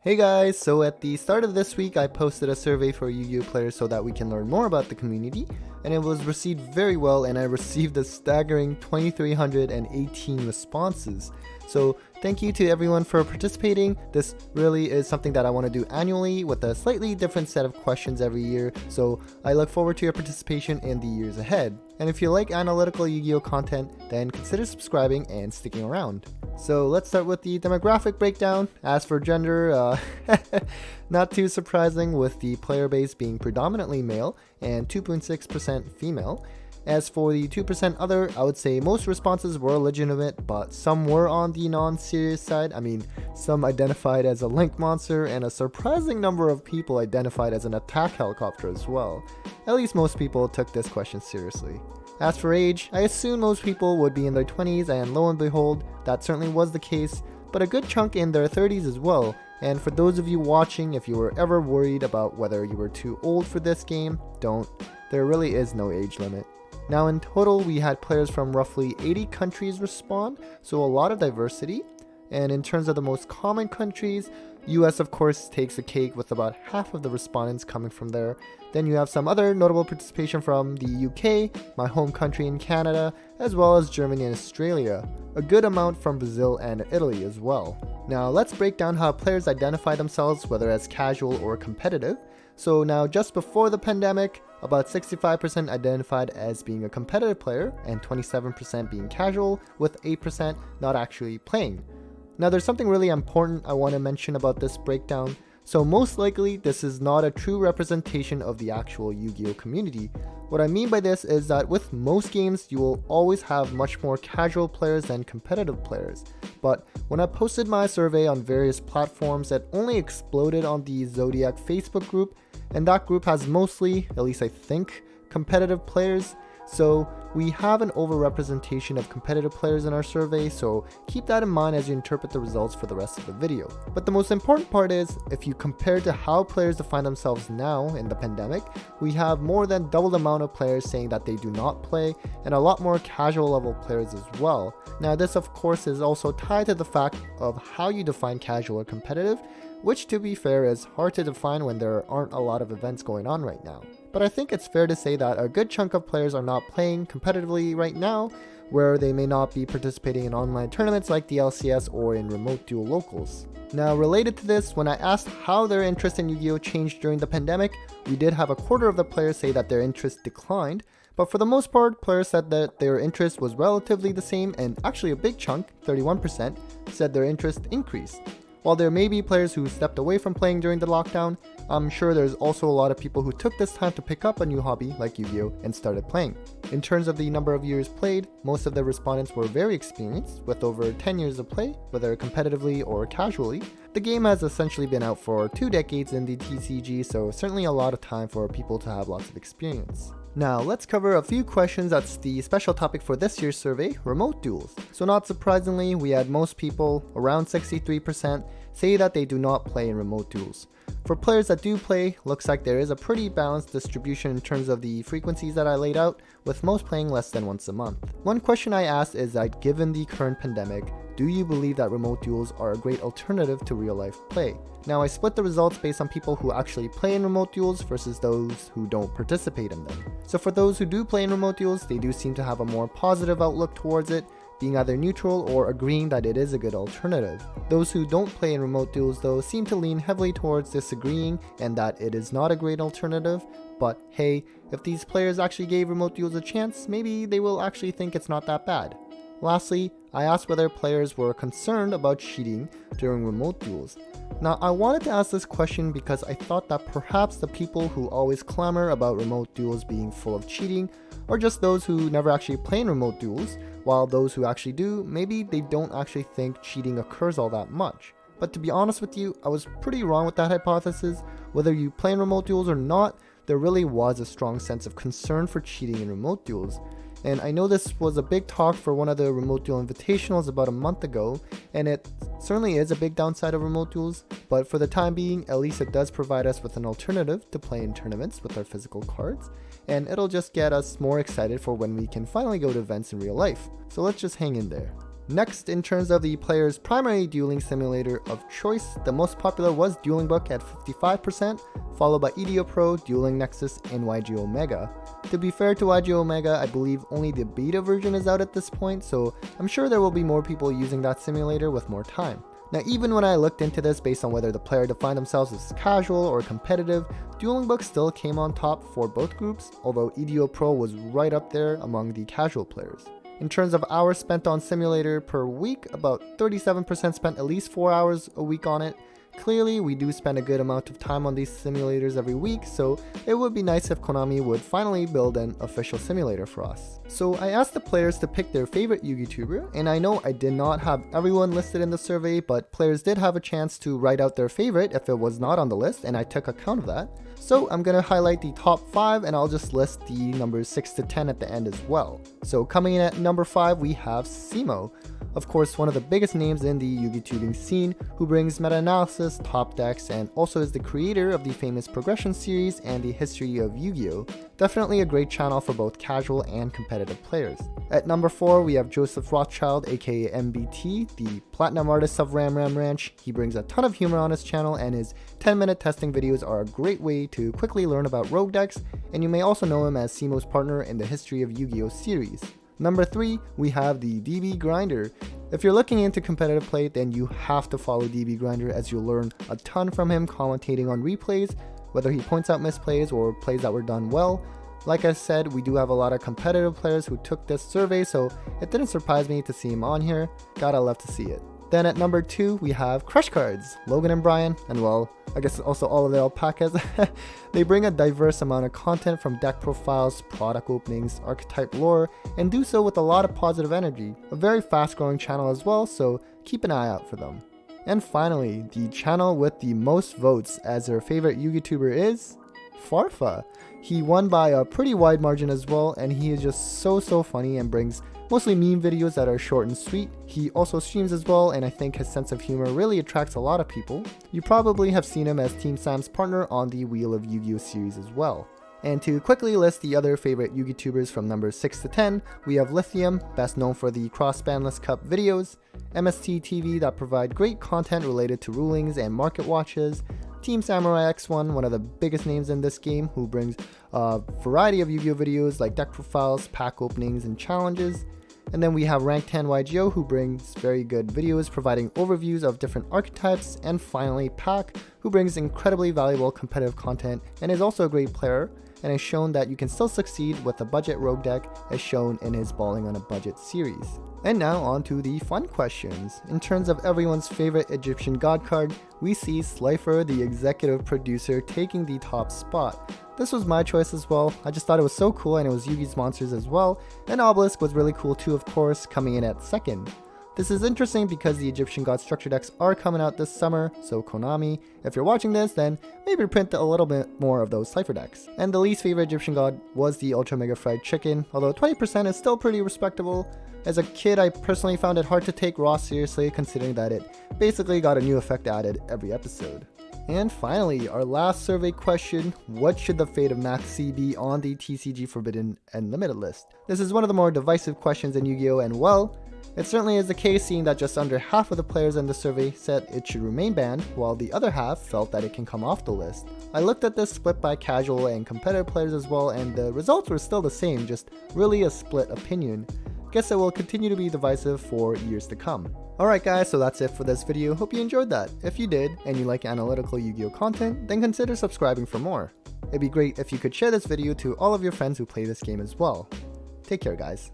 Hey guys, so at the start of this week I posted a survey for Yu-Gi-Oh players so that we can learn more about the community, and it was received very well and I received a staggering 2,318 responses. So thank you to everyone for participating. This really is something that I want to do annually with a slightly different set of questions every year, so I look forward to your participation in the years ahead. And if you like analytical Yu-Gi-Oh content, then consider subscribing and sticking around. So let's start with the demographic breakdown. As for gender, not too surprising with the player base being predominantly male and 2.6% female. As for the 2% other, I would say most responses were legitimate, but some were on the non-serious side. I mean, some identified as a link monster, and a surprising number of people identified as an attack helicopter as well. At least most people took this question seriously. As for age, I assume most people would be in their 20s, and lo and behold, that certainly was the case, but a good chunk in their 30s as well. And for those of you watching, if you were ever worried about whether you were too old for this game, don't. There really is no age limit. Now in total, we had players from roughly 80 countries respond, so a lot of diversity. And in terms of the most common countries, US of course takes the cake with about half of the respondents coming from there. Then you have some other notable participation from the UK, my home country in Canada, as well as Germany and Australia. A good amount from Brazil and Italy as well. Now let's break down how players identify themselves, whether as casual or competitive. So now just before the pandemic, about 65% identified as being a competitive player and 27% being casual, with 8% not actually playing. Now there's something really important I want to mention about this breakdown. So most likely this is not a true representation of the actual Yu-Gi-Oh community. What I mean by this is that with most games you will always have much more casual players than competitive players. But when I posted my survey on various platforms, it only exploded on the Zodiac Facebook group, and that group has mostly, at least I think, competitive players. So we have an overrepresentation of competitive players in our survey, so keep that in mind as you interpret the results for the rest of the video. But the most important part is, if you compare to how players define themselves now in the pandemic, we have more than double the amount of players saying that they do not play, and a lot more casual level players as well. Now this of course is also tied to the fact of how you define casual or competitive, which to be fair is hard to define when there aren't a lot of events going on right now. But I think it's fair to say that a good chunk of players are not playing competitively right now, where they may not be participating in online tournaments like the LCS or in Remote Duel locals. Now related to this, when I asked how their interest in Yu-Gi-Oh changed during the pandemic, we did have a quarter of the players say that their interest declined, but for the most part, players said that their interest was relatively the same, and actually a big chunk, 31%, said their interest increased. While there may be players who stepped away from playing during the lockdown, I'm sure there's also a lot of people who took this time to pick up a new hobby like Yu-Gi-Oh and started playing. In terms of the number of years played, most of the respondents were very experienced, with over 10 years of play, whether competitively or casually. The game has essentially been out for 2 decades in the TCG, so certainly a lot of time for people to have lots of experience. Now let's cover a few questions. That's the special topic for this year's survey, Remote Duels. So not surprisingly, we had most people, around 63%, say that they do not play in Remote Duels. For players that do play, looks like there is a pretty balanced distribution in terms of the frequencies that I laid out, with most playing less than once a month. One question I asked is that given the current pandemic, do you believe that Remote Duels are a great alternative to real life play? Now I split the results based on people who actually play in Remote Duels versus those who don't participate in them. So for those who do play in Remote Duels, they do seem to have a more positive outlook towards it, being either neutral or agreeing that it is a good alternative. Those who don't play in Remote Duels though seem to lean heavily towards disagreeing and that it is not a great alternative, but hey, if these players actually gave Remote Duels a chance, maybe they will actually think it's not that bad. Lastly, I asked whether players were concerned about cheating during Remote Duels. Now I wanted to ask this question because I thought that perhaps the people who always clamor about Remote Duels being full of cheating are just those who never actually play in Remote Duels, while those who actually do, maybe they don't actually think cheating occurs all that much. But to be honest with you, I was pretty wrong with that hypothesis. Whether you play in Remote Duels or not, there really was a strong sense of concern for cheating in Remote Duels. And I know this was a big talk for one of the Remote Duel Invitationals about a month ago, and it certainly is a big downside of Remote Duels, but for the time being, at least it does provide us with an alternative to play in tournaments with our physical cards, and it'll just get us more excited for when we can finally go to events in real life. So let's just hang in there. Next, in terms of the player's primary dueling simulator of choice, the most popular was Dueling Book at 55%, followed by EDO Pro, Dueling Nexus, and YG Omega. To be fair to YG Omega, I believe only the beta version is out at this point, so I'm sure there will be more people using that simulator with more time. Now, even when I looked into this based on whether the player defined themselves as casual or competitive, Dueling Book still came on top for both groups, although EDO Pro was right up there among the casual players. In terms of hours spent on simulator per week, about 37% spent at least 4 hours a week on it. Clearly, we do spend a good amount of time on these simulators every week, so it would be nice if Konami would finally build an official simulator for us. So I asked the players to pick their favorite Yugi-Tuber, and I know I did not have everyone listed in the survey, but players did have a chance to write out their favorite if it was not on the list, and I took account of that. So I'm gonna highlight the top 5, and I'll just list the numbers 6 to 10 at the end as well. So coming in at number 5, we have Simo. Of course, one of the biggest names in the Yugi-Tubing scene, who brings meta-analysis, top decks, and also is the creator of the famous Progression series and the history of Yu-Gi-Oh! Definitely a great channel for both casual and competitive players. At number 4, we have Joseph Rothschild, aka MBT, the platinum artist of Ram Ram Ranch. He brings a ton of humor on his channel, and his 10-minute testing videos are a great way to quickly learn about rogue decks, and you may also know him as Simo's partner in the history of Yu-Gi-Oh! Series. Number 3, we have the DB Grinder. If you're looking into competitive play, then you have to follow DB Grinder, as you'll learn a ton from him commentating on replays, whether he points out misplays or plays that were done well. Like I said, we do have a lot of competitive players who took this survey, so it didn't surprise me to see him on here. Gotta love to see it. Then at number 2, we have Crush Cards, Logan and Brian, and well, I guess also all of the alpacas. They bring a diverse amount of content from deck profiles, product openings, archetype lore, and do so with a lot of positive energy. A very fast growing channel as well, so keep an eye out for them. And finally, the channel with the most votes as their favorite Yugi-Tuber is Farfa. He won by a pretty wide margin as well, and he is just so funny and brings mostly meme videos that are short and sweet. He also streams as well, and I think his sense of humor really attracts a lot of people. You probably have seen him as Team Sam's partner on the Wheel of Yu-Gi-Oh! Series as well. And to quickly list the other favorite Yugi-Tubers from numbers 6 to 10, we have Lithium, best known for the Cross-Banless Cup videos, MST TV that provide great content related to rulings and market watches, Team Samurai X1, one of the biggest names in this game, who brings a variety of Yu-Gi-Oh! Videos like deck profiles, pack openings, and challenges. And then we have Rank 10 YGO, who brings very good videos providing overviews of different archetypes. And finally Pack, who brings incredibly valuable competitive content and is also a great player, and has shown that you can still succeed with a budget rogue deck, as shown in his Balling on a Budget series. And now on to the fun questions. In terms of everyone's favorite Egyptian god card, we see Slifer, the executive producer, taking the top spot. This was my choice as well. I just thought it was so cool, and it was Yugi's monsters as well, and Obelisk was really cool too, of course, coming in at second. This is interesting because the Egyptian god structure decks are coming out this summer, so Konami, if you're watching this, then maybe print a little bit more of those Cypher decks. And the least favorite Egyptian god was the Ultra Mega Fried Chicken, although 20% is still pretty respectable. As a kid, I personally found it hard to take Raw seriously, considering that it basically got a new effect added every episode. And finally, our last survey question: what should the fate of Max C be on the TCG Forbidden and Limited list? This is one of the more divisive questions in Yu-Gi-Oh! And well, it certainly is the case, seeing that just under half of the players in the survey said it should remain banned, while the other half felt that it can come off the list. I looked at this split by casual and competitive players as well, and the results were still the same, just really a split opinion. Guess it will continue to be divisive for years to come. Alright guys, so that's it for this video. Hope you enjoyed that. If you did, and you like analytical Yu-Gi-Oh! Content, then consider subscribing for more. It'd be great if you could share this video to all of your friends who play this game as well. Take care guys.